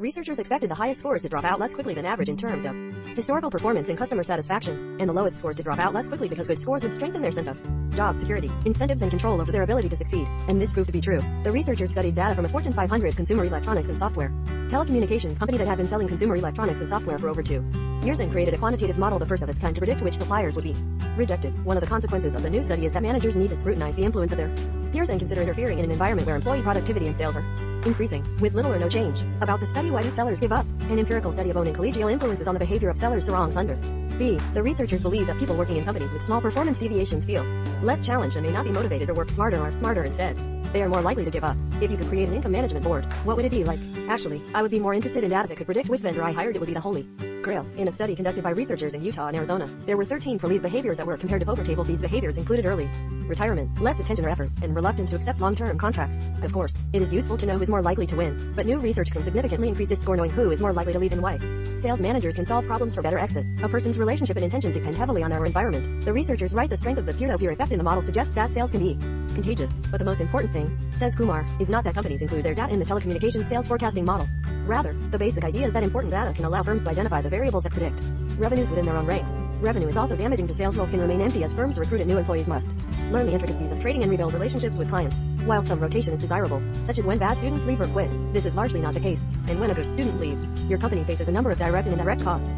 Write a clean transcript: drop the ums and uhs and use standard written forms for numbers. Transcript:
Researchers expected the highest scores to drop out less quickly than average in terms of historical performance and customer satisfaction, and the lowest scores to drop out less quickly because good scores would strengthen their sense of job security, incentives and control over their ability to succeed. And this proved to be true. The researchers studied data from a Fortune 500 consumer electronics and software telecommunications company that had been selling consumer electronics and software for over 2 years and created a quantitative model, the first of its kind, to predict which suppliers would be rejected. One of the consequences of the new study is that managers need to scrutinize the influence of their peers and consider interfering in an environment where employee productivity and sales are increasing, with little or no change. About the study, why do sellers give up? An empirical study of own and collegial influences on the behavior of sellers wrongs under B. The researchers believe that people working in companies with small performance deviations feel less challenged and may not be motivated or work smarter or smarter instead. They are more likely to give up. If you could create an income management board, what would it be like? Actually, I would be more interested in data that could predict which vendor I hired. It would be the holy grail. In a study conducted by researchers in Utah and Arizona, there were 13 per-leave behaviors at work compared to poker tables. These behaviors included early retirement, less attention or effort, and reluctance to accept long-term contracts. Of course, it is useful to know who's more likely to win, but new research can significantly increase this score knowing who is more likely to leave and why. Sales managers can solve problems for better exit. A person's relationship and intentions depend heavily on our environment. The researchers write the strength of the peer-to-peer effect in the model suggests that sales can be contagious. But the most important thing, says Kumar, is not that companies include their data in the telecommunications sales forecasting model. Rather, the basic idea is that important data can allow firms to identify the variables that predict revenues within their own ranks. Revenue is also damaging to sales. Roles can remain empty as firms recruit and new employees must learn the intricacies of trading and rebuild relationships with clients. While some rotation is desirable, such as when bad students leave or quit, this is largely not the case. And when a good student leaves, your company faces a number of direct and indirect costs.